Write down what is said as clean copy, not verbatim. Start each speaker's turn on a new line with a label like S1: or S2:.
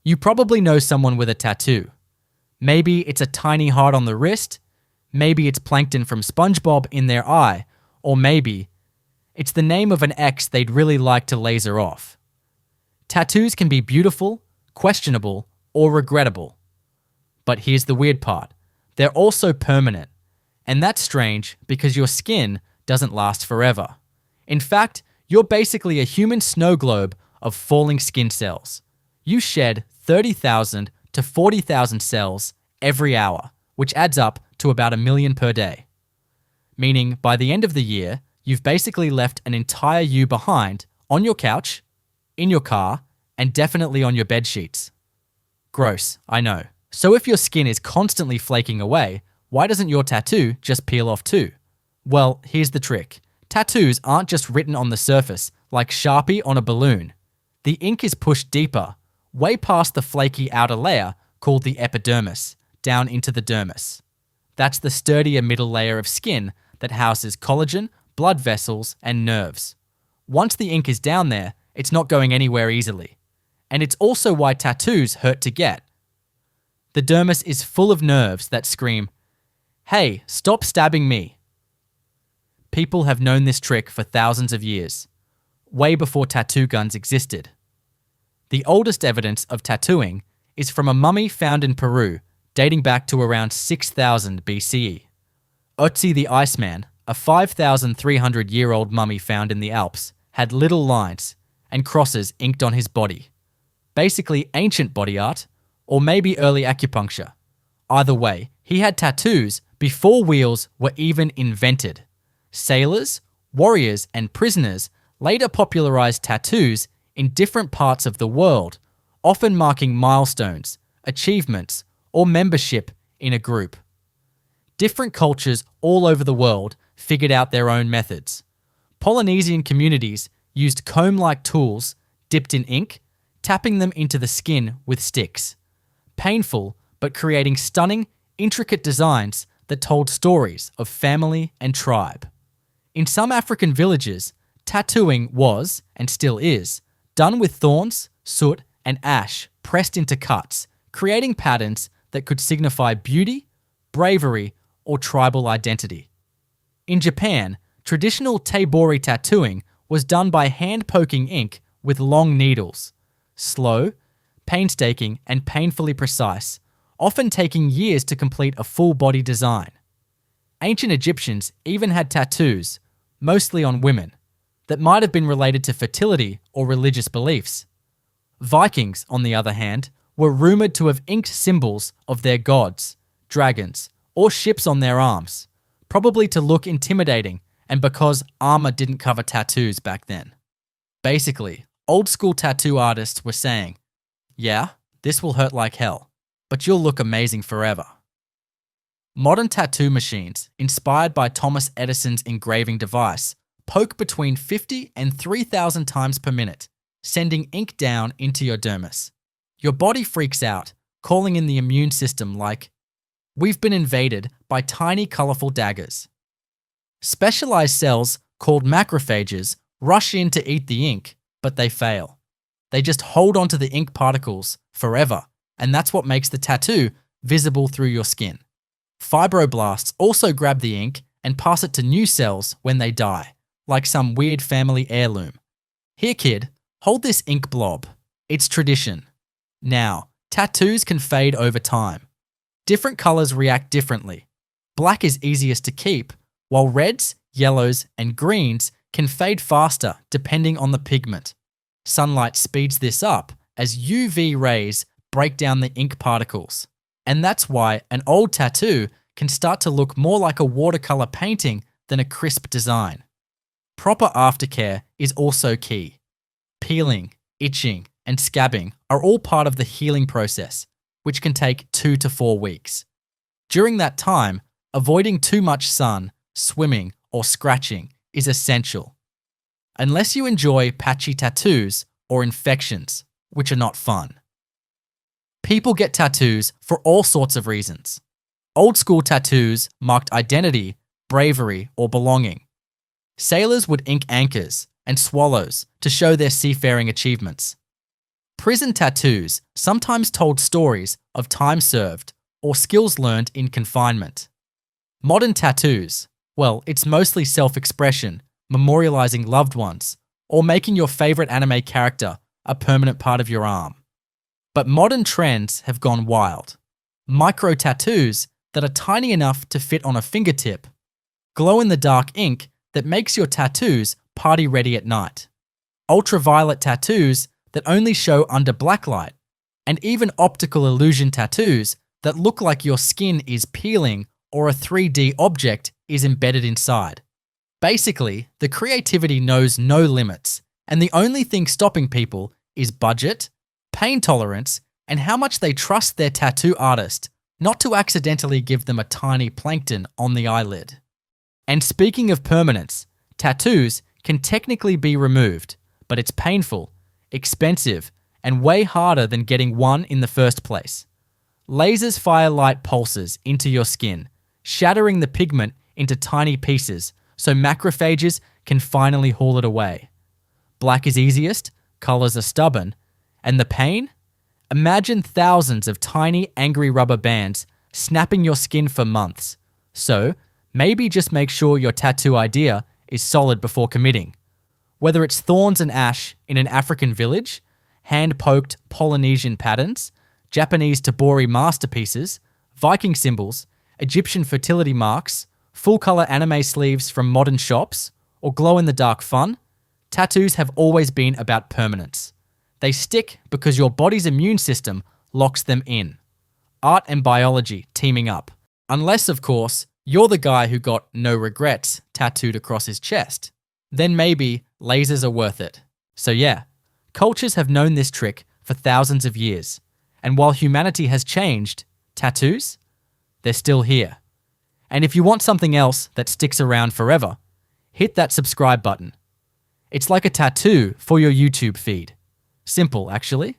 S1: You probably know someone with a tattoo. Maybe it's a tiny heart on the wrist, maybe it's plankton from SpongeBob in their eye, or maybe it's the name of an ex they'd really like to laser off. Tattoos can be beautiful, questionable, or regrettable. But here's the weird part. They're also permanent. And that's strange because your skin doesn't last forever. In fact, you're basically a human snow globe of falling skin cells. You shed 30,000 to 40,000 cells every hour, which adds up to about 1 million per day. Meaning, by the end of the year, you've basically left an entire you behind on your couch, in your car, and definitely on your bed sheets. Gross, I know. So if your skin is constantly flaking away, why doesn't your tattoo just peel off too? Well, here's the trick. Tattoos aren't just written on the surface, like Sharpie on a balloon. The ink is pushed deeper, way past the flaky outer layer called the epidermis, down into the dermis. That's the sturdier middle layer of skin that houses collagen, blood vessels, and nerves. Once the ink is down there, it's not going anywhere easily. And it's also why tattoos hurt to get. The dermis is full of nerves that scream, "Hey, stop stabbing me." People have known this trick for thousands of years, way before tattoo guns existed. The oldest evidence of tattooing is from a mummy found in Peru, dating back to around 6000 BCE. Ötzi the Iceman, a 5,300-year-old mummy found in the Alps, had little lines and crosses inked on his body. Basically ancient body art, or maybe early acupuncture. Either way, he had tattoos before wheels were even invented. Sailors, warriors, and prisoners later popularized tattoos in different parts of the world, often marking milestones, achievements, or membership in a group. Different cultures all over the world figured out their own methods. Polynesian communities used comb-like tools dipped in ink, tapping them into the skin with sticks. Painful, but creating stunning, intricate designs that told stories of family and tribe. In some African villages, tattooing was, and still is, done with thorns, soot, and ash pressed into cuts, creating patterns that could signify beauty, bravery, or tribal identity. In Japan, traditional teibori tattooing was done by hand-poking ink with long needles. Slow, painstaking, and painfully precise, often taking years to complete a full-body design. Ancient Egyptians even had tattoos, mostly on women, that might have been related to fertility or religious beliefs. Vikings, on the other hand, were rumored to have inked symbols of their gods, dragons, or ships on their arms, probably to look intimidating and because armor didn't cover tattoos back then. Basically, old-school tattoo artists were saying, "Yeah, this will hurt like hell, but you'll look amazing forever." Modern tattoo machines, inspired by Thomas Edison's engraving device, poke between 50 and 3,000 times per minute, sending ink down into your dermis. Your body freaks out, calling in the immune system like, "We've been invaded by tiny colorful daggers." Specialized cells called macrophages rush in to eat the ink, but they fail. They just hold onto the ink particles forever, and that's what makes the tattoo visible through your skin. Fibroblasts also grab the ink and pass it to new cells when they die, like some weird family heirloom. "Here, kid, hold this ink blob. It's tradition." Now, tattoos can fade over time. Different colors react differently. Black is easiest to keep, while reds, yellows, and greens can fade faster depending on the pigment. Sunlight speeds this up as UV rays break down the ink particles. And that's why an old tattoo can start to look more like a watercolor painting than a crisp design. Proper aftercare is also key. Peeling, itching, and scabbing are all part of the healing process, which can take 2 to 4 weeks. During that time, avoiding too much sun, swimming, or scratching is essential. Unless you enjoy patchy tattoos or infections, which are not fun. People get tattoos for all sorts of reasons. Old school tattoos marked identity, bravery, or belonging. Sailors would ink anchors and swallows to show their seafaring achievements. Prison tattoos sometimes told stories of time served or skills learned in confinement. Modern tattoos, well, it's mostly self-expression, memorializing loved ones, or making your favorite anime character a permanent part of your arm. But modern trends have gone wild. Micro tattoos that are tiny enough to fit on a fingertip. Glow-in-the-dark ink that makes your tattoos party ready at night. Ultraviolet tattoos that only show under blacklight. And even optical illusion tattoos that look like your skin is peeling or a 3D object is embedded inside. Basically, the creativity knows no limits, and the only thing stopping people is budget, pain tolerance, and how much they trust their tattoo artist not to accidentally give them a tiny plankton on the eyelid. And speaking of permanence, tattoos can technically be removed, but it's painful, expensive, and way harder than getting one in the first place. Lasers fire light pulses into your skin, shattering the pigment into tiny pieces so macrophages can finally haul it away. Black is easiest, colors are stubborn, and the pain? Imagine thousands of tiny, angry rubber bands snapping your skin for months. So, maybe just make sure your tattoo idea is solid before committing. Whether it's thorns and ash in an African village, hand-poked Polynesian patterns, Japanese tabori masterpieces, Viking symbols, Egyptian fertility marks, full-color anime sleeves from modern shops, or glow-in-the-dark fun, tattoos have always been about permanence. They stick because your body's immune system locks them in. Art and biology teaming up. Unless, of course, you're the guy who got no regrets tattooed across his chest. Then maybe lasers are worth it. So yeah, cultures have known this trick for thousands of years. And while humanity has changed, tattoos? They're still here. And if you want something else that sticks around forever, hit that subscribe button. It's like a tattoo for your YouTube feed. Simple, actually.